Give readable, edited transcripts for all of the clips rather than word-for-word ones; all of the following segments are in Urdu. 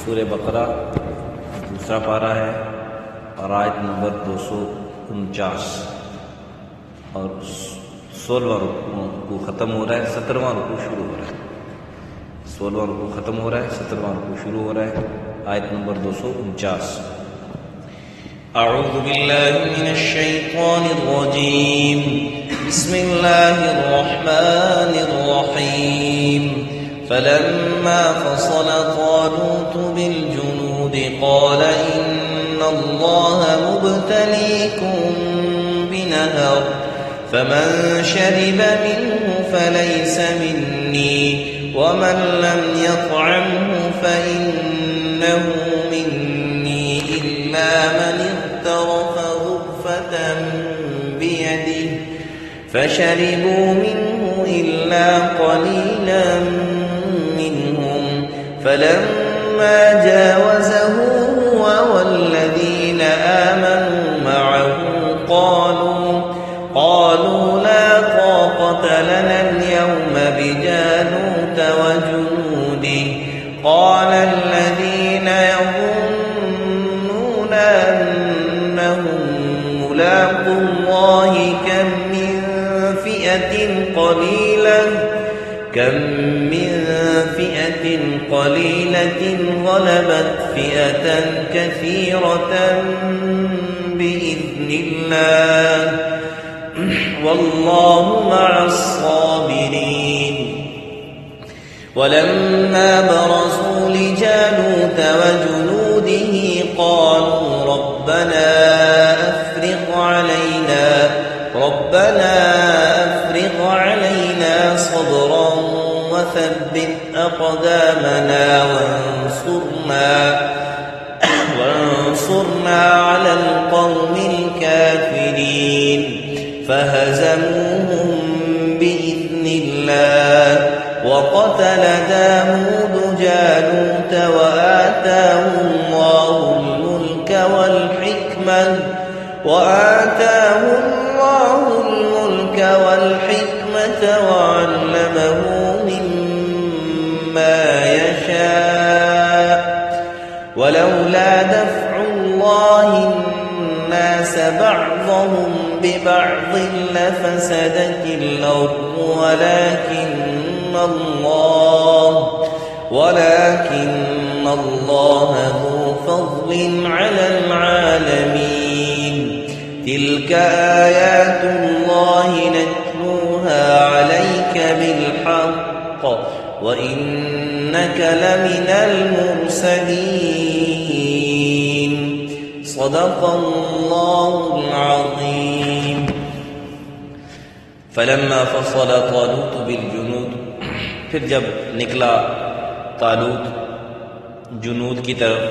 سورہ بقرہ دوسرا پارہ ہے اور آیت نمبر 249 اور 16واں رکوع ختم ہو رہا ہے، 17واں رکوع شروع ہو رہا ہے۔ 16واں رکوع ختم ہو رہا ہے، 17واں رکوع شروع ہو رہا ہے۔ آیت نمبر 249۔ اعوذ باللہ من الشیطان الرجیم، بسم اللہ الرحمن الرحیم۔ فلما فصل طالوت بالجنود قال إن الله مبتليكم بنهر فمن شرب منه فليس مني ومن لم يطعمه فإنه مني إلا من اغترف غرفة بيده فشربوا منه إلا قليلا منهم فلما جاوزه هو والذين آمنوا معه قالوا لا طاقة لنا اليوم بجالوت وجنوده قال الذين يظنون أنهم ملاقو الله كم من فئة قليلة غلبت فئة كثيرة بإذن الله والله مع الصابرين ولما برزوا لجالوت وجنوده قالوا ربنا أفرغ علينا صبرا وثبت أقدامنا وانصرنا على القوم الكافرين فهزموهم بإذن الله وقتل داود جالوت وآتاه الله الملك والحكمة وعلمه مما يشاء ولولا دفع الله الناس بعضهم ببعض لفسدت الأرض ولكن الله ذو فضل على العالمين تلك آيات الله نتلوها عليك بالحق وإنك لمن المرسلين صدق الله العظيم۔ فلما فصل طالوت بالجنود، پھر جب نکلا طالوت جنود کی طرف،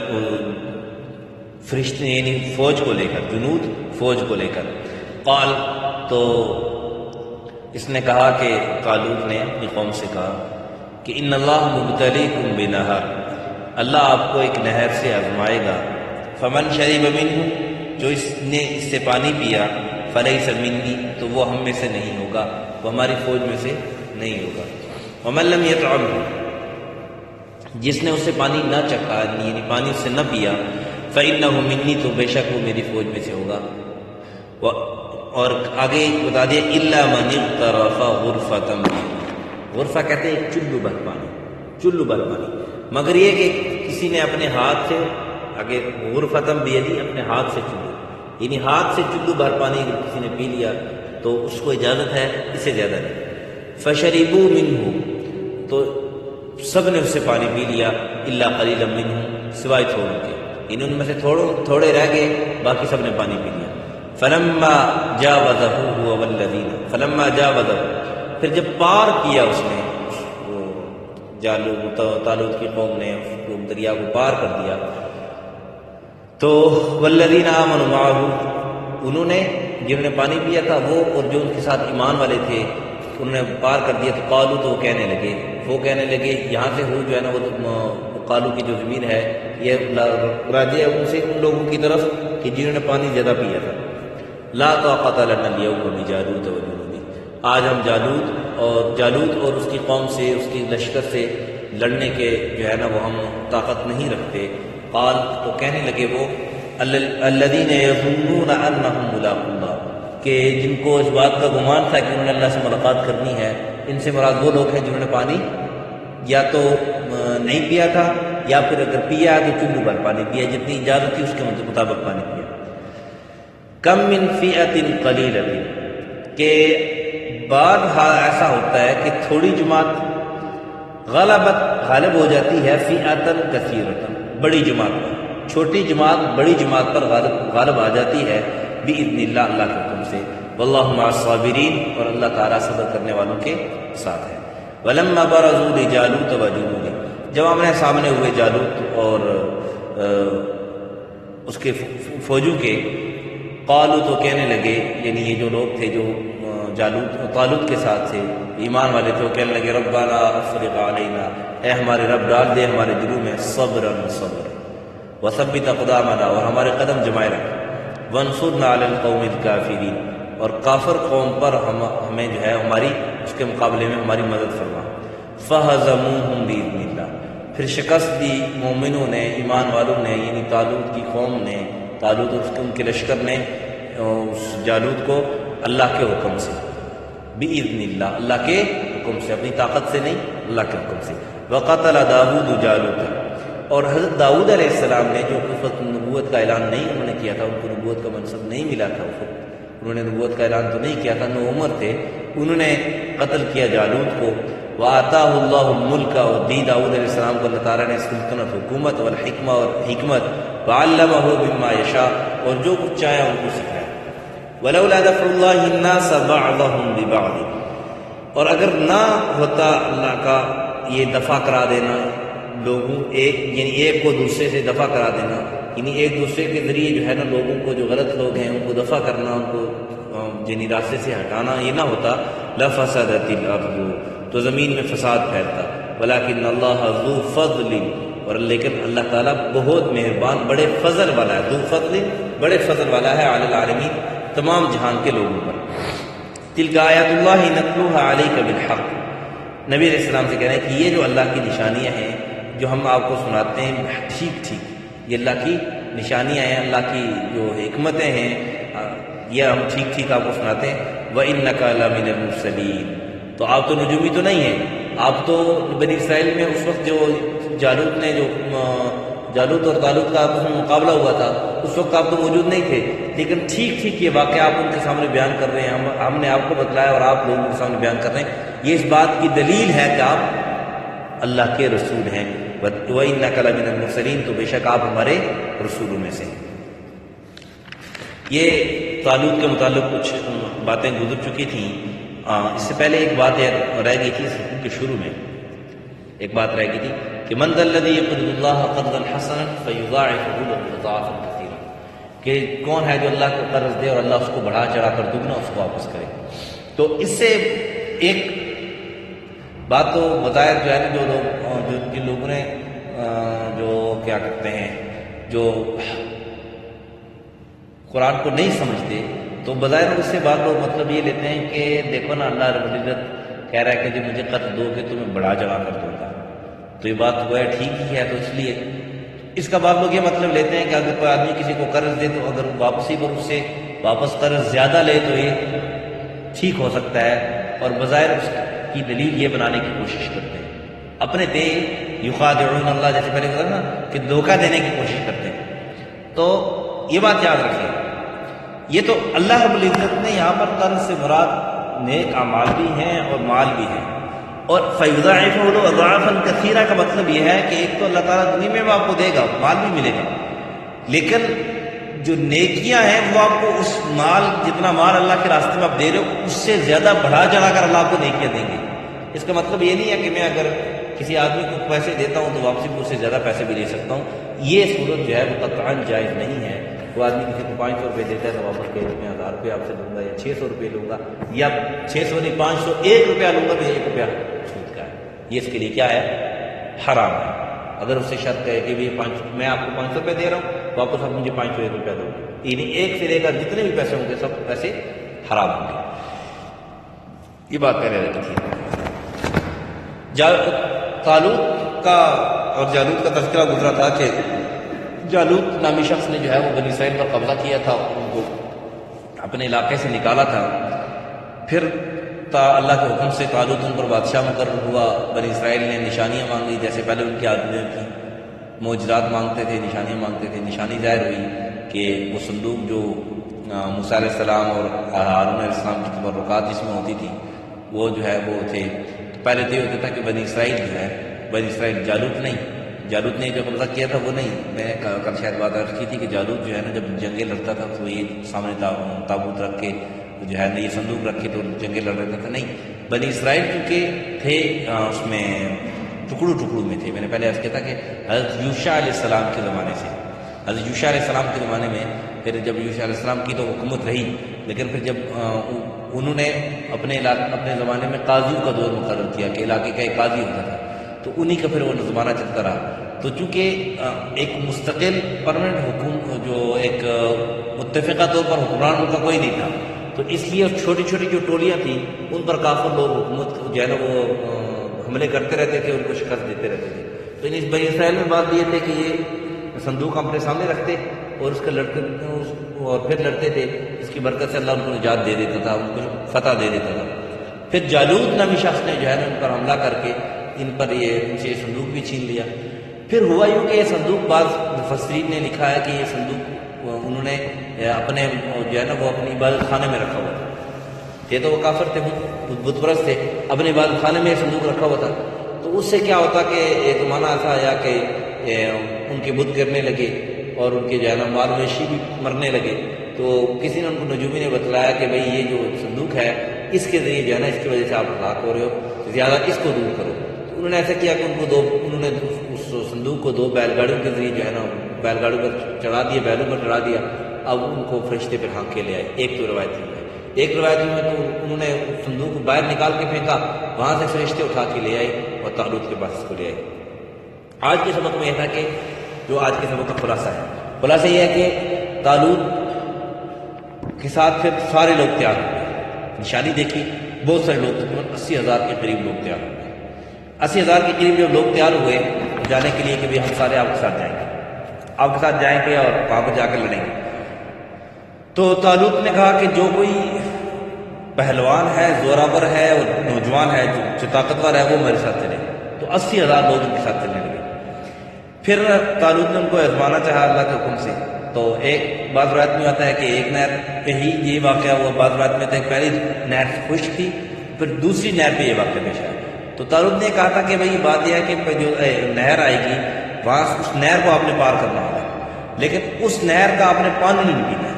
فرشتے یعنی فوج کو لے کر، جنود فوج کو لے کر، قال تو اس نے کہا کہ طالوت نے اپنی قوم سے کہا کہ ان اللہ مبتلیکم بنہر، اللہ آپ کو ایک نہر سے آزمائے گا، فمن شرب منہ، جو اس نے اس سے پانی پیا، فلیس منی، تو وہ ہم میں سے نہیں ہوگا، وہ ہماری فوج میں سے نہیں ہوگا، ومن لم یطعمہ، جس نے اس سے پانی نہ چکھا یعنی پانی اس سے نہ پیا، فإنہ منی، تو بے شک وہ میری فوج میں سے ہوگا۔ اور آگے بتا دیا الا من اغترف غرفۃ، غرفہ کہتے ہیں ایک چلو بھر پانی، مگر یہ کہ کسی نے اپنے ہاتھ سے، آگے غرفۃ بیدی، اپنے ہاتھ سے چلو، یعنی ہاتھ سے چلو بھر پانی اگر کسی نے پی لیا تو اس کو اجازت ہے، اس سے زیادہ نہیں۔ فشربوا منہ، تو سب نے اس سے پانی پی لیا، الا قلیلا منہ، سوائے تھوڑوں کے، ان میں سے تھوڑے رہ گئے، باقی سب نے پانی پی لیا۔ فلما جاوزہ هو والذین، فلما جاوزہ، پھر جب پار کیا اس نے، طالوت کی قوم نے اس کو دریا کو پار کر دیا، تو والذین آمنوا معہ، انہوں نے جنہوں نے پانی پیا تھا وہ اور جو ان کے ساتھ ایمان والے تھے انہوں نے پار کر دیا، تو قالوا، تو وہ کہنے لگے یہاں سے ہو جو ہے نا، وہ قالو کی جو ضمیر ہے یہ راجع ہے ان لوگوں کی طرف کہ جنہوں نے پانی زیادہ پیا تھا۔ لا طاقت لنا اليوم بجالوت وجنودہ، آج ہم جالوت اور اس کی قوم سے، اس کی لشکر سے لڑنے کے جو ہے نا وہ ہم طاقت نہیں رکھتے۔ قال تو کہنے لگے وہ الذین یظنون انہم ملاقو اللہ، کہ جن کو اس بات کا گمان تھا کہ انہوں نے اللہ سے ملاقات کرنی ہے، ان سے مراد وہ لوگ ہیں جنہوں نے پانی یا تو نہیں پیا تھا یا پھر اگر پیا تو چلو بھر پانی پیا، جتنی اجازت تھی اس کے مطابق پانی پیا۔ کم من فئۃ قلیلۃ، کہ بعض ایسا ہوتا ہے کہ تھوڑی جماعت غالب ہو جاتی ہے فئۃ کثیرۃ، بڑی جماعت پر، چھوٹی جماعت بڑی جماعت پر غالب آ جاتی ہے باذن اللہ، اللہ کے حکم سے۔ واللہ مع الصابرین، اور اللہ تعالیٰ صبر کرنے والوں کے ساتھ ہے۔ ولما برزوا لجالوت وجنودہ، جب آمنے سامنے ہوئے جالوت اور اس کے فوجوں کے، قالوا تو کہنے لگے، یعنی یہ جو لوگ تھے جو طالوت کے ساتھ تھے، ایمان والے تھے، وہ کہنے لگے ربنا افرغ علینا، اے ہمارے رب ڈال دے ہمارے دلوں میں صبر وثبت اقدامنا، اور ہمارے قدم جمائے رکھ، وانصرنا علی القوم الکافرین، اور کافر قوم پر ہمیں جو ہے ہماری اس کے مقابلے میں ہماری مدد فرما۔ فہزموہم باذن اللہ، پھر شکست دی مومنوں نے، ایمان والوں نے، یعنی طالوت کی قوم نے، طالوت اور ان کے لشکر نے اس جالوت کو اللہ کے حکم سے، باذن اللہ، اللہ کے حکم سے، اپنی طاقت سے نہیں، اللہ کے حکم سے۔ وقتل داؤد جالوت، اور حضرت داؤد علیہ السلام نے، جو اس وقت نبوت کا اعلان نہیں انہوں نے کیا تھا، ان کو نبوت کا منصب نہیں ملا تھا، اس وقت انہوں نے نبوت کا اعلان تو نہیں کیا تھا، نو عمر تھے، انہوں نے قتل کیا جالوت کو۔ وآتاہ اللہ الملک، اور دی داؤد علیہ السلام کو اللہ تعالیٰ نے سلطنت، حکومت والحکمہ، اور حکمت، وعلمہ مما یشاء، اور جو کچھ چاہے ان کو سکھایا۔ ولولا دفع اللہ الناس بعضهم ببعض، اور اگر نہ ہوتا اللہ کا یہ دفع کرا دینا لوگوں، یعنی ایک کو دوسرے سے دفع کرا دینا، یعنی ایک دوسرے کے ذریعے جو ہے نا لوگوں کو، جو غلط لوگ ہیں ان کو دفع کرنا، ان کو یعنی راستے سے ہٹانا، یہ نہ ہوتا، لفسدت الارض، تو زمین میں فساد پھیلتا۔ ولکن اللہ ذو فضل، اور لیکن اللہ تعالیٰ بہت مہربان، بڑے فضل والا ہے، ذو فضل، بڑے فضل والا ہے، علی العالمین، تمام جہان کے لوگوں پر۔ تلک آیات اللہ نتلوها علیک بالحق، نبی علیہ السلام سے کہہ رہے ہیں کہ یہ جو اللہ کی نشانیاں ہیں جو ہم آپ کو سناتے ہیں، ٹھیک یہ اللہ کی نشانیاں ہیں، اللہ کی جو حکمتیں ہیں، یہ ہم ٹھیک آپ کو سناتے ہیں۔ وَإِنَّكَ لَمِنَ الْمُرْسَلِينَ، تو آپ تو نجومی تو نہیں ہیں، آپ تو بنی اسرائیل میں اس وقت جو جالوت اور طالوت کا آپس میں مقابلہ ہوا تھا، اس وقت آپ تو موجود نہیں تھے، لیکن ٹھیک یہ واقعہ آپ ان کے سامنے بیان کر رہے ہیں، ہم نے آپ کو بتلایا اور آپ لوگوں کے سامنے بیان کر رہے ہیں، یہ اس بات کی دلیل ہے کہ آپ اللہ کے رسول ہیں۔ وَإِنَّكَ لَمِنَ الْمُرْسَلِينَ، تو بے شک آپ ہمارے رسولوں میں سے۔ یہ طالوت کے متعلق کچھ باتیں گزر چکی تھیں، اس سے پہلے ایک بات رہ گئی تھی، اس کے شروع میں ایک بات رہ گئی تھی کہ من ذا الذی یقرض اللہ قرضا حسنا فیضاعفہ له اضعافا کثیرا، کہ کون ہے جو اللہ کو قرض دے اور اللہ اس کو بڑھا چڑھا کر دگنا اس کو واپس کرے۔ تو اس سے ایک بات تو بظاہر جو ہے نا جن لوگوں نے جو کیا کہتے ہیں، جو قرآن کو نہیں سمجھتے، تو بظاہر اس سے بعض لوگ مطلب یہ لیتے ہیں کہ دیکھو نا اللہ رب العزت کہہ رہا ہے کہ جو مجھے قرض دو گے تو میں بڑھا چڑھا کر دوں گا، تو یہ بات وہ ہے ٹھیک ہی ہے، تو اس لیے اس کا بعض لوگ یہ مطلب لیتے ہیں کہ اگر کوئی آدمی کسی کو قرض دے تو اگر واپسی پر اس سے واپس قرض زیادہ لے تو یہ ٹھیک ہو سکتا ہے، اور بظاہر اس کی دلیل یہ بنانے کی کوشش کرتے ہیں، اپنے دے یخادعون اللہ، جیسے پہلے کہا نا کہ دھوکہ دینے کی کوشش کرتے ہیں۔ تو یہ بات یاد رکھیں، یہ تو اللہ رب العزت نے یہاں پر قرض سے مراد نیک اعمال بھی ہیں اور مال بھی ہیں، اور فیضاعفہ له اضعافا کثیرا کا مطلب یہ ہے کہ ایک تو اللہ تعالیٰ دنیا میں آپ کو دے گا، مال بھی ملے گا، لیکن جو نیکیاں ہیں وہ آپ کو اس مال، جتنا مال اللہ کے راستے میں آپ دے رہے ہو، اس سے زیادہ بڑھا چڑھا کر اللہ آپ کو نیکیاں دیں گے۔ اس کا مطلب یہ نہیں ہے کہ میں اگر کسی آدمی کو پیسے دیتا ہوں تو واپسی میں اس سے زیادہ پیسے بھی لے سکتا ہوں، یہ صورت جو ہے وہ قطعاً جائز نہیں ہے۔ وہ آدمی کسی کو 500 روپے دیتا ہے تو واپس کہ میں 1000 روپے آپ سے لوں گا، یا 600 روپے لوں گا، یا 600 نہیں 500 1 روپیہ لوں گا تو 1 روپیہ چھوٹ کا ہے، یہ اس کے لیے کیا ہے؟ حرام ہے۔ اگر اس سے شرط ہے کہ میں آپ کو 500 روپے دے رہا ہوں، واپس آپ مجھے 501 روپیہ دو، یعنی ایک سے لے کر جتنے بھی پیسے ہوں گے سب پیسے حرام ہوں گے۔ یہ بات پہلے رکھی تھی۔ طالوت کا اور جالوت کا تذکرہ گزرا تھا کہ جالوت نامی شخص نے جو ہے وہ بنی اسرائیل پر قبضہ کیا تھا، ان کو اپنے علاقے سے نکالا تھا. پھر اللہ کے حکم سے طالوت ان پر بادشاہ مقرر ہوا. بنی اسرائیل نے نشانیاں مانگی، جیسے پہلے ان کی آدمیوں کی معجزات مانگتے تھے، نشانیاں مانگتے تھے. نشانی ظاہر ہوئی کہ وہ صندوق جو موسیٰ علیہ السلام اور ہارون علیہ السلام کی تبرکات جس میں ہوتی تھی وہ جو ہے وہ تھے. تو پہلے تو یہ ہوتا تھا کہ بنی اسرائیل جو ہے، بنی اسرائیل جالوت نے جو قبضہ کیا تھا وہ نہیں. میں نے کل شاید بات عرض کی تھی کہ جالوت جو ہے نا جب جنگیں لڑتا تھا تو یہ سامنے تابوت رکھ کے جو ہے نا یہ صندوق رکھ کے تو جنگیں لڑ رہتا تھا. نہیں، بنی اسرائیل کیونکہ تھے اس میں ٹکڑوں میں تھے. میں نے پہلے عرض کیا تھا کہ حضرت یوشع علیہ السلام کے زمانے سے، حضرت یوشع علیہ السلام کے زمانے میں، پھر جب یوشع علیہ السلام کی تو حکومت رہی، لیکن پھر جب انہوں نے اپنے زمانے میں قاضیوں کا دور مقرر کیا کہ علاقے کا ایک قاضی ہوتا تھا، تو انہی کا پھر وہ زمانہ چلتا رہا. تو چونکہ ایک مستقل پرماننٹ حکومت جو ایک متفقہ طور پر حکمران ان کا کوئی نہیں تھا، تو اس لیے چھوٹی چھوٹی جو ٹولیاں تھیں ان پر کافر لوگ حکومت جو ہے نا وہ حملے کرتے رہتے تھے، ان کو شکست دیتے رہتے تھے. تو اس بنی اسرائیل میں بات یہ تھے کہ یہ صندوق اپنے سامنے رکھتے اور اس کا اور پھر لڑتے تھے. اس کی برکت سے اللہ ان کو نجات دے دیتا تھا، ان کو فتح دے دیتا تھا. پھر جالوت نامی شخص نے جو ہے نا ان پر حملہ کر کے ان سے صندوق بھی چھین لیا. پھر ہوا یوں کہ یہ صندوق، بعض مفسرین نے لکھا ہے کہ یہ صندوق انہوں نے اپنے جو ہے نا وہ اپنی عبادت خانے میں رکھا ہوا تھا. یہ تو وہ کافر تھے، بت پرست تھے، اپنے عبادت خانے میں یہ صندوق رکھا ہوا تھا. تو اس سے کیا ہوتا کہ ایک زمانہ ایسا آیا کہ ان کے بت گرنے لگے اور ان کے جو ہے نا مال مویشی بھی مرنے لگے. تو کسی نے ان کو نجومی نے بتلایا کہ بھئی یہ جو صندوق ہے اس کے ذریعے جو ہے نا اس کی وجہ سے آپ ہلاک ہو رہے ہو، زیادہ اس کو دور کرو. تو انہوں نے ایسا کیا کہ انہوں نے اس صندوق کو 2 بیل گاڑیوں کے ذریعے جو ہے نا بیل گاڑیوں پر چڑھا دیا، بیلوں پر چڑھا دیا. اب ان کو فرشتے پہ ہانک کے لے آئے. ایک تو روایت میں تو انہوں نے صندوق کو باہر نکال کے پھینکا، وہاں سے فرشتے اٹھا کے لے آئے اور طالوت کے پاس اس کو لے آئے. آج کے سبق میں یہ تھا کہ جو آج کے سبق کا خلاصہ یہ ہے کہ طالوت کے ساتھ پھر سارے لوگ تیار ہو گئے. نشانی دیکھی، بہت سارے لوگ، تقریباً 80,000 کے قریب لوگ تیار ہو گئے. 80,000 کے قریب جب لوگ تیار ہوئے جانے کے لیے کہ بھئی ہم سارے آپ کے ساتھ جائیں گے، آپ کے ساتھ جائیں گے اور وہاں پر جا کر لڑیں گے. تو طالوت نے کہا کہ جو کوئی پہلوان ہے، زوراور ہے اور نوجوان ہے، جو طاقتور ہے وہ میرے ساتھ چلے. تو 80,000 لوگ ان کے ساتھ چلنے لگے. پھر طالوت نے ان کو آزمانا چاہا اللہ کے حکم سے. تو ایک بعض روایت میں آتا ہے کہ ایک نہر پہ ہی یہ واقعہ ہوا، بعض روایت میں آتا ہے کہ پہلی نہر خشک تھی، پھر دوسری نہر پہ یہ واقعہ پیش آیا. تو طالوت نے کہا تھا کہ بھئی بات یہ ہے کہ جو نہر آئے گی وہاں اس نہر کو آپ نے پار کرنا ہوگا، لیکن اس نہر کا آپ نے پانی نہیں پینا ہے.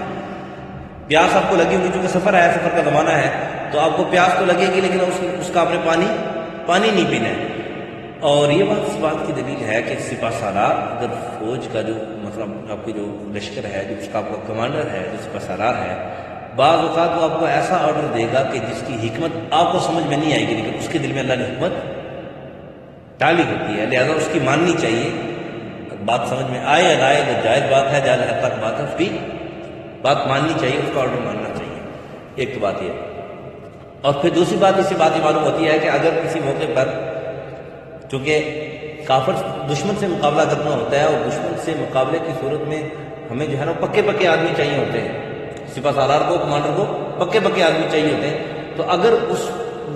پیاس آپ کو لگے ہوگی، چونکہ سفر ہے، سفر کا زمانہ ہے، تو آپ کو پیاس تو لگے گی لیکن اس کا آپ نے پانی نہیں پینا ہے. اور یہ بات اس بات کی دلیل ہے کہ سپہ سالار اگر فوج کا جو مطلب آپ کی جو لشکر ہے، جو اس کا آپ کا کمانڈر ہے، جو سپہ سالار ہے، بعض اوقات وہ آپ کو ایسا آرڈر دے گا کہ جس کی حکمت آپ کو سمجھ میں نہیں آئے گی، لیکن اس کے دل میں اللہ نے حکمت ڈالی ہوتی ہے، لہذا اس کی ماننی چاہیے. بات سمجھ میں آئے یا نہ آئے، تو جائز بات ہے، جائز حد تک بات ہے، اس کی بات ماننی چاہیے، اس کا آرڈر ماننا چاہیے. ایک تو بات یہ ہے. اور پھر دوسری بات، اس سے بات یہ معلوم ہوتی ہے کہ اگر کسی موقع پر، چونکہ کافر دشمن سے مقابلہ کرنا ہوتا ہے اور دشمن سے مقابلے کی صورت میں ہمیں جو ہے نا پکے آدمی چاہیے ہوتے ہیں. سپہ سالار کو، کمانڈر کو پکے آدمی چاہیے ہوتے ہیں. تو اگر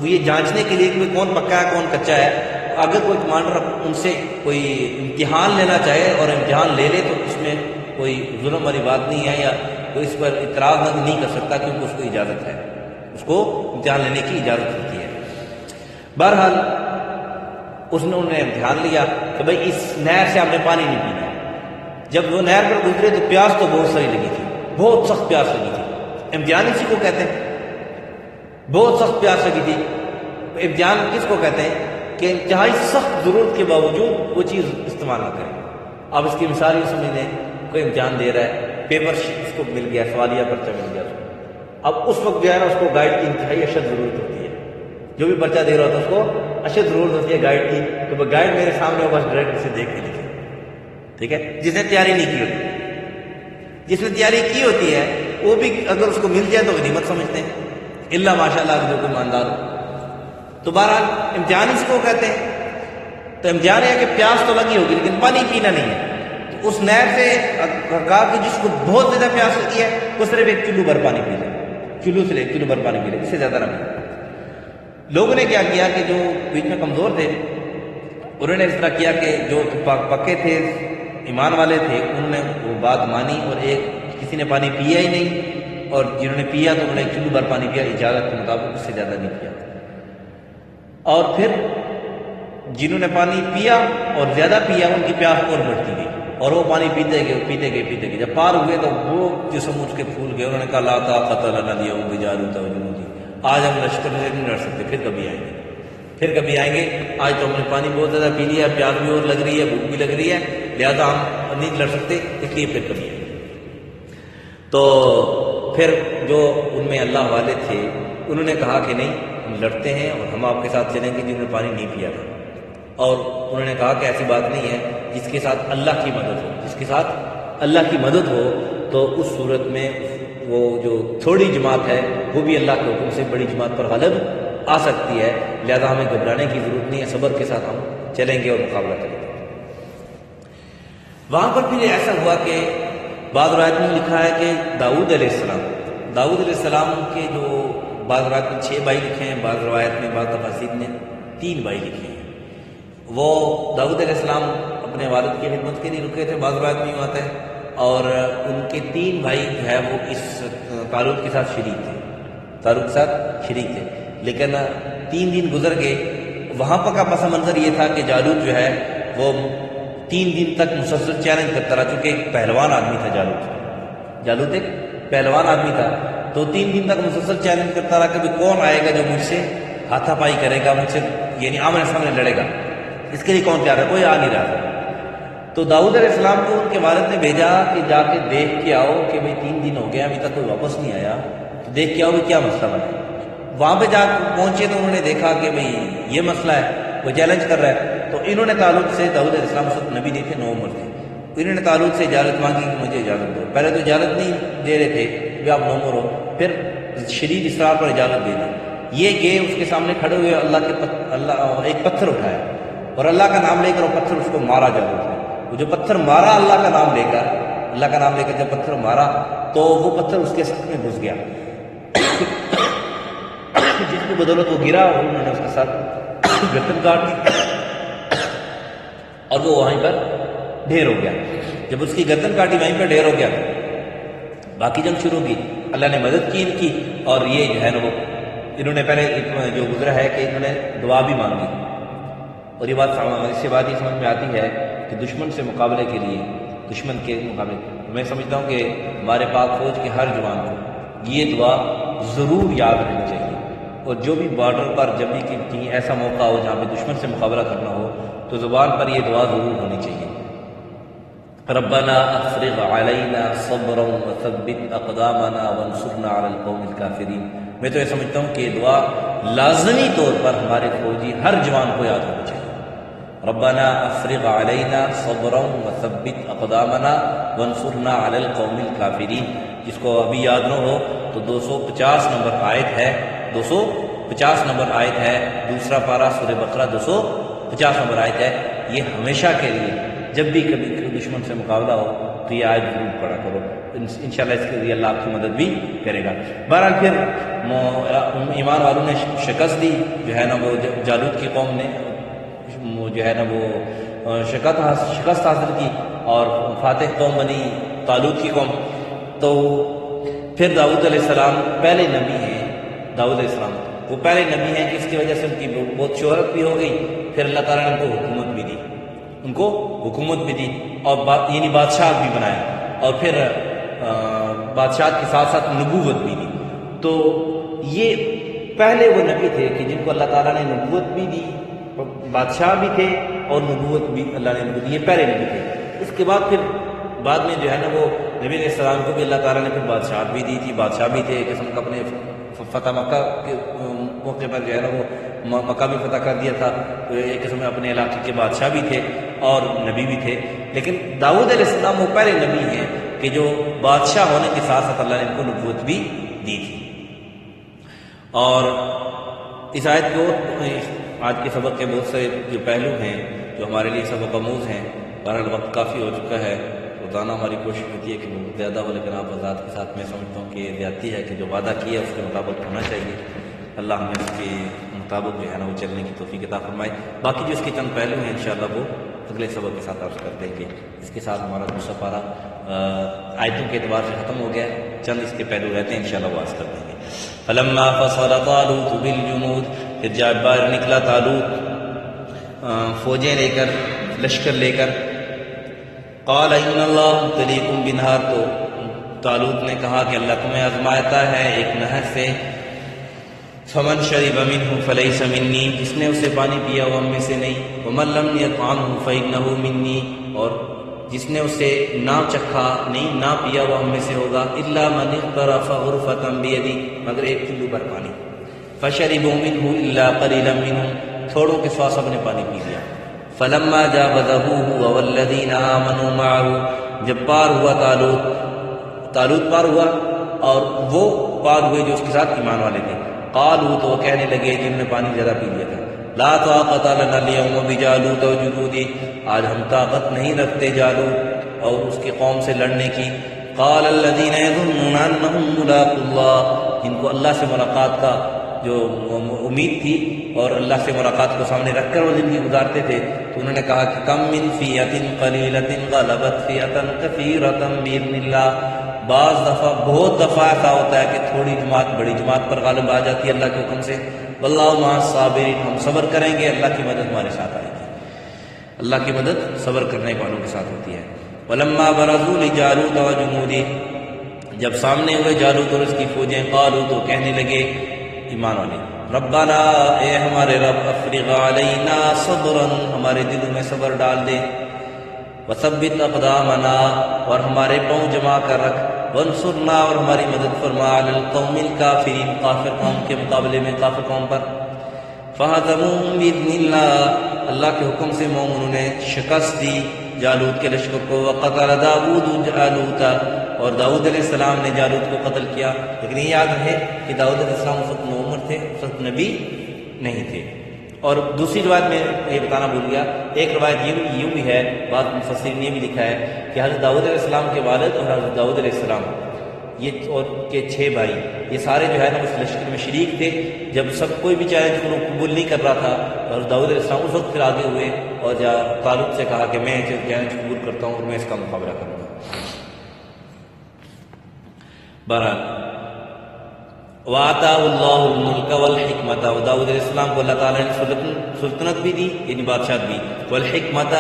یہ جانچنے کے لیے کہ کوئی پکا ہے کون کچا ہے، اگر کوئی کمانڈر ان سے کوئی امتحان لینا چاہے اور امتحان لے لے تو اس میں کوئی ظلم والی بات نہیں ہے، یا کوئی اس پر اعتراض نہیں کر سکتا، کیونکہ اس کو اجازت ہے، اس کو امتحان لینے کی اجازت ہوتی ہے. بہرحال انہوں نے امتحان لیا کہ بھئی اس نہر سے آپ نے پانی نہیں پینا. جب وہ نہر پر گزرے تو پیاس تو بہت ساری لگی تھی، بہت سخت پیاس لگی تھی. امتحان اسی کو کہتے ہیں، بہت سخت پیاس لگی تھی. امتحان کس کو کہتے ہیں کہ انتہائی سخت ضرورت کے باوجود وہ چیز استعمال نہ کریں. اب اس کی مثال یہ سمجھ لیں، کوئی امتحان دے رہا ہے، پیپر اس کو مل گیا، سوالیہ پرچہ مل گیا. اب اس وقت جو ہے نا اس کو گائیڈ کی انتہائی اشد ضرورت ہوتی ہے. جو بھی پرچہ دے رہا ہوتا ہے اس کو اشد ضرورت ہوتی ہے گائیڈ کی، کہ وہ گائیڈ میرے سامنے ہو، بس ڈائریکٹ اسے دیکھ کے لکھے. ٹھیک ہے، جس نے تیاری نہیں کی ہوتی، جس نے تیاری کی ہوتی ہے وہ بھی اگر اس کو مل جائے تو غنیمت سمجھتے ہیں، الا ماشاء اللہ جو کوئی ایماندار ہو. تو بہرحال امتحان اس کو کہتے ہیں. تو امتحان ہے کہ پیاس تو لگی ہوگی لیکن پانی پینا نہیں ہے. تو اس نہر سے کہا کہ جس کو بہت زیادہ پیاس لگی ہے وہ صرف ایک چلو بھر پانی پی لے، چلو سے ایک چلو بھر پانی پی لے، اس سے زیادہ نہ پی. لوگوں نے کیا کیا کہ جو بیچ میں کمزور تھے انہوں نے اس طرح کیا کہ جو پکے تھے ایمان والے تھے انہوں نے وہ بات مانی، اور کسی نے پانی پیا ہی نہیں، اور جنہوں نے پیا تو انہوں نے ایک چلو بھر پانی پیا اجازت کے مطابق، اس سے زیادہ نہیں پیا. اور پھر جنہوں نے پانی پیا اور زیادہ پیا ان کی پیاس اور بڑھتی گئی، اور وہ پانی پیتے گئے. جب پار ہوئے تو وہ جسم اٹھ کے پھول گئے. انہوں نے کہا لا طاقت لنا اليوم بجالوت وجنودہ، آج ہم لشکر سے نہیں لڑ سکتے، پھر کبھی آئیں گے. آج تو ہم نے پانی بہت زیادہ پی لیا، پیاس بھی اور لگ رہی ہے، بھوک بھی لگ رہی ہے، لہذا ہم نہیں لڑ سکتے، اس لیے پھر کبھی آئیں گے. تو پھر جو ان میں اللہ والے تھے انہوں نے کہا کہ نہیں ہم لڑتے ہیں اور ہم آپ کے ساتھ چلیں گے جنہوں نے پانی نہیں پیا تھا. اور انہوں نے کہا کہ ایسی بات نہیں ہے، جس کے ساتھ اللہ کی مدد ہو تو اس صورت میں وہ جو تھوڑی جماعت ہے وہ بھی اللہ کے حکم سے بڑی جماعت پر غالب آ سکتی ہے. لہذا ہمیں گھبرانے کی ضرورت نہیں ہے، صبر کے ساتھ ہم چلیں گے اور مقابلہ کریں گے. وہاں پر پھر ایسا ہوا کہ بعض روایت میں لکھا ہے کہ داؤد علیہ السلام کے جو بعض روایت میں 6 بھائی لکھے ہیں، بعض روایت میں بعض تفاسیر نے 3 بھائی لکھے ہیں. وہ داؤد علیہ السلام اپنے والد کی خدمت کے لیے رکے تھے، بعض روایت میں یوں آتا ہے، اور ان کے 3 بھائی جو ہے وہ اس طالوت کے ساتھ شریک تھے. لیکن 3 دن گزر گئے. وہاں پر کا پس منظر یہ تھا کہ جالوت جو ہے وہ 3 دن تک مسلسل چیلنج کرتا رہا، چونکہ ایک پہلوان آدمی تھا. جالوت ایک پہلوان آدمی تھا، تو 3 دن تک مسلسل چیلنج کرتا رہا کہ کون آئے گا جو مجھ سے ہاتھا پائی کرے گا، مجھ سے یعنی آمنے سامنے لڑے گا. اس کے لیے کون تیار ہے؟ کوئی آ نہیں رہا تھا. تو داؤد علیہ السلام کو ان کے والد نے بھیجا کہ جا کے دیکھ کے آؤ کہ بھئی 3 دن ہو گیا ابھی تک کوئی واپس نہیں آیا، تو دیکھ کے آؤ کہ کیا مسئلہ بنا. وہاں پہ جا پہنچے تو انہوں نے دیکھا کہ بھئی یہ مسئلہ ہے، وہ چیلنج کر رہا ہے. تو انہوں نے طالوت سے، داؤد علیہ السلام اس وقت نبی نہیں تھے، 9 عمر تھے، انہوں نے طالوت سے اجازت مانگی کہ مجھے اجازت دو. پہلے تو اجازت نہیں دے رہے تھے کہ آپ 9 عمر ہو، پھر شدید اصرار پر اجازت دینا. یہ کہ اس کے سامنے کھڑے ہوئے اللہ ایک پتھر اٹھایا اور اللہ کا نام لے کر وہ پتھر اس کو مارا. وہ جو پتھر مارا اللہ کا نام لے کر جب پتھر مارا تو وہ پتھر اس کے ساتھ میں گھس گیا، جس کی بدولت وہ گرا اور انہوں نے اس کے ساتھ گردن کاٹ دی اور وہ وہیں پر ڈھیر ہو گیا. جب اس کی گردن کاٹی وہیں پر ڈھیر ہو گیا، باقی جنگ شروع کی. اللہ نے مدد کی ان کی، اور یہ جو ہے نا وہ انہوں نے پہلے جو گزرا ہے کہ انہوں نے دعا بھی مانگی. اور یہ بات اس سے بات یہ سمجھ میں آتی ہے کہ دشمن کے مقابلے میں سمجھتا ہوں کہ ہمارے پاک فوج کے ہر جوان کو یہ دعا ضرور یاد رکھنی چاہیے. اور جو بھی بارڈر پر جب بھی کہیں ایسا موقع ہو جہاں پہ دشمن سے مقابلہ کرنا ہو تو زبان پر یہ دعا ضرور ہونی چاہیے. ربنا افرغ علینا صبرا وثبت اقدامنا وانصرنا علی القوم الکافرین. میں تو یہ سمجھتا ہوں کہ یہ دعا لازمی طور پر ہمارے فوجی ہر جوان کو یاد ہونی چاہیے. ربنا افرغ علینا صبرا وثبت اقدامنا وانصرنا علی القوم الکافرین. جس کو ابھی یاد نہ ہو تو 250 نمبر آیت ہے، 250 نمبر آیت ہے، دوسرا پارہ سورہ بقرہ 250 نمبر آیت ہے. یہ ہمیشہ کے لیے جب بھی کبھی دشمن سے مقابلہ ہو تو یہ آیت ضرور پڑھا کرو، انشاءاللہ اس کے لیے اللہ آپ کی مدد بھی کرے گا. بہرحال پھر ایمان والوں نے شکست دی، جو ہے نا وہ جالوت کی قوم نے جو ہے نا وہ شکست حاصل کی اور فاتح قوم بنی طالوت کی قوم. تو پھر داؤد علیہ السلام پہلے نبی ہیں، داؤد علیہ السلام وہ پہلے نبی ہیں کہ اس کی وجہ سے ان کی بہت شہرت بھی ہو گئی. پھر اللہ تعالیٰ نے ان کو حکومت بھی دی اور یعنی بادشاہ بھی بنایا، اور پھر بادشاہت کے ساتھ ساتھ نبوت بھی دی. تو یہ پہلے وہ نبی تھے کہ جن کو اللہ تعالیٰ نے نبوت بھی دی، بادشاہ بھی تھے اور نبوت بھی اللہ نے نبوت دی. یہ پہلے نبی تھے. اس کے بعد پھر بعد میں جو ہے نا وہ نبی علیہ السلام کو بھی اللہ تعالیٰ نے پھر بادشاہت بھی دی تھی. بادشاہ بھی تھے، ایک قسم کا اپنے فتح مکہ کے موقع پر جو ہے نا وہ مکہ بھی فتح کر دیا تھا، ایک قسم میں اپنے علاقے کے بادشاہ بھی تھے اور نبی بھی تھے. لیکن داؤد علیہ السلام وہ پہلے نبی ہیں کہ جو بادشاہ ہونے کے ساتھ ساتھ اللہ نے ان کو نبوت بھی دی تھی. اور اس آیت کو آج کے سبق کے بہت سے جو پہلو ہیں جو ہمارے لیے سبق آموز ہیں۔ بہرحال وقت کافی ہو چکا ہے، روزانہ ہماری کوشش ہوتی ہے کہ وہ زیادہ ہو، لیکن آپ آزاد کے ساتھ میں سمجھتا ہوں کہ یہ زیادتی ہے کہ جو وعدہ کیا ہے اس کے مطابق ہونا چاہیے۔ اللہ ہمیں اس کے مطابق جو ہے نا وہ چلنے کی توفیق عطا فرمائے۔ باقی جو اس کے چند پہلو ہیں انشاءاللہ وہ اگلے سبق کے ساتھ عرض کر دیں گے۔ اس کے ساتھ ہمارا دوسرا پارہ آیتوں کے اعتبار سے ختم ہو گیا، چند اس کے پہلو رہتے ہیں، انشاءاللہ وہ عرض کر دیں گے۔ فلما فصل طالوت بالجنود، پھر جب باہر نکلا طالوت فوجیں لے کر، لشکر لے کر، قال ان اللہ مبتلیکم بنہر، تو طالوت نے کہا کہ اللہ تمہیں آزماتا ہے ایک نہر سے، فمن شرب منہ فلیس منی، جس نے اسے پانی پیا وہ ہم میں سے نہیں، ومن لم یطعمہ فانہ منی، اور جس نے اسے نہ چکھا نہیں نہ پیا وہ ہم میں سے ہوگا، الا من اغترف غرفۃ بیدی، مگر ایک چلو پر پانی، فشربوا منہ الا قلیلا منہم، تھوڑوں کے سوا سب نے پانی پی لیا۔ فلما جاوزہ هو والذین آمنوا معه، جب پار ہوا طالوت پار ہوا اور وہ پار ہوئے جو اس کے ساتھ ایمان والے تھے، قالوا، تو وہ کہنے لگے جن نے پانی زیادہ پی لیا تھا، لا طاقت لنا اليوم بجالوت وجنودہ، آج ہم طاقت نہیں رکھتے جالوت اور اس کی قوم سے لڑنے کی۔ قال الذین یظنون انہم ملاقو اللہ، جن کو اللہ سے ملاقات کا جو امید تھی اور اللہ سے ملاقات کو سامنے رکھ کر وہ زندگی گزارتے تھے، تو انہوں نے کہا کہ کم من فیۃ قلیلۃ غلبت فیۃ کثیرۃ باذن اللہ، بعض دفعہ بہت دفعہ ایسا ہوتا ہے کہ تھوڑی جماعت بڑی جماعت پر غالب آ جاتی ہے اللہ کے حکم سے، واللہ مع الصابرین، ہم صبر کریں گے اللہ کی مدد ہمارے ساتھ آئے گی، اللہ کی مدد صبر کرنے والوں کے ساتھ ہوتی ہے۔ ولما برزوا لجالوت وجنودہ، جب سامنے ہوئے جالوت اور اس کی فوجیں، قالوا، تو کہنے لگے ایمان والے، ربنا، اے ہمارے رب، افرغ علینا صبرا، ہمارے دلوں میں صبر ڈال دے، وثبت اقدامنا، اور ہمارے پاؤں جما کر رکھ، وانصرنا، اور ہماری مدد فرما، علی القوم الکافرین، کافر قوم کے مقابلے میں کافر قوم پر۔ فہزموہم باذن اللہ، اللہ کے حکم سے مومنوں نے شکست دی جالوت کے لشکر کو۔ وقتل داؤد جالوت، اور داؤد علیہ السلام نے جالوت کو قتل کیا، لیکن یہ یاد رہے کہ داؤد علیہ السلام اس وقت نوعمر تھے، اس وقت نبی نہیں تھے۔ اور دوسری روایت میں یہ بتانا بھول گیا، ایک روایت یوں بھی ہے، بعض مفسرین نے بھی لکھا ہے کہ حضرت داؤد علیہ السلام کے والد اور حضرت داؤد علیہ السلام یہ اور کے 6 بھائی، یہ سارے جو ہے نا اس لشکر میں شریک تھے۔ جب سب کوئی بھی چیلنج کو قبول نہیں کر رہا تھا اور داؤد علیہ السلام اس وقت پھر آگے ہوئے اور طالوت سے کہا کہ میں چیلنج قبول کرتا ہوں اور میں اس کا مقابلہ کروں گا۔ بہرحال وَآتَاهُ اللَّهُ الْمُلْكَ وَالْحِكْمَةَ، اور داؤد علیہ السلام کو اللہ تعالیٰ نے سلطنت بھی دی، یعنی بادشاہت بھی، والحکمت،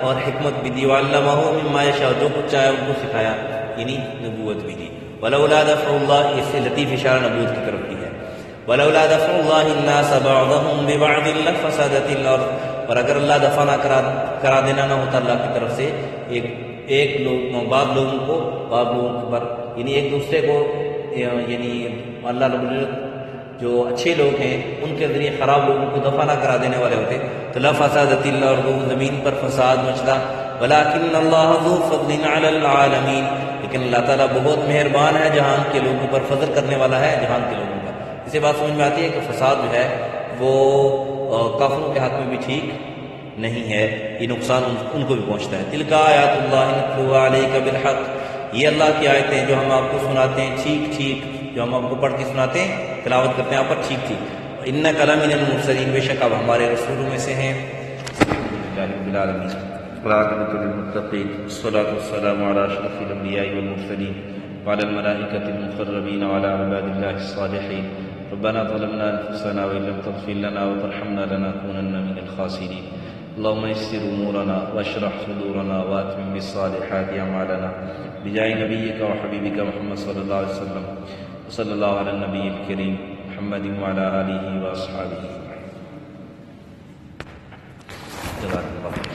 اور حکمت بھی دی، وعلمہ مما یشاء، جو کچھ چاہے ان کو سکھایا، یعنی نبوت بھی دی۔ ولولا دفع اللہ، اس سے لطیف اشارہ نبوت کی طرف بھی ہے۔ ولولا دفع اللہ الناس بعضهم ببعض لفسدت الارض، اور اگر اللہ دفع نہ کرا دینا نہ ہوتا اللہ کی طرف سے ایک لوگ بعض لوگوں کو بعض لوگوں پر، یعنی ایک دوسرے کو، یعنی اللہ رب العزت جو اچھے لوگ ہیں ان کے ذریعے خراب لوگوں کو دفع نہ کرا دینے والے ہوتے تو لفسدت الارض، زمین پر فساد مچتا۔ ولکن اللہ ذو فضل علی العالمین، لیکن اللہ تعالیٰ بہت مہربان ہے، جہان کے لوگوں پر فضل کرنے والا ہے، جہان کے لوگوں پر۔ اسے بات سمجھ میں آتی ہے کہ فساد جو ہے وہ کافروں کے ہاتھ میں بھی ٹھیک نہیں ہے، یہ نقصان ان کو بھی پہنچتا ہے۔ تلک آیات اللہ نتلوها علیک بالحق، یہ اللہ کی آیتیں جو ہم آپ کو سناتے ہیں ٹھیک ٹھیک، جو ہم آپ کو پڑھ کے سناتے ہیں، تلاوت کرتے ہیں آپ پر ٹھیک ٹھیک۔ انک لمن المرسلین، بے شک آپ ہمارے رسولوں میں سے ہیں۔ رب العالمین، والعاقبۃ للمتقین، والصلاۃ والسلام علی اشرف الانبیاء والمرسلین وعلى الملائکۃ المقربین وعلى عباد اللہ الصالحین۔ ربنا ظلمنا انفسنا وان لم تغفر لنا وترحمنا لنكونن من الخاسرین۔ اللهم يسر امورنا واشرح صدورنا واتمم بالصالحات اعمالنا بجاه نبيك وحبيبك محمد صلى الله عليه وسلم، وصلى الله على النبي الكريم محمد وعلى آله وأصحابه أجمعين۔ جزاك الله خيرا۔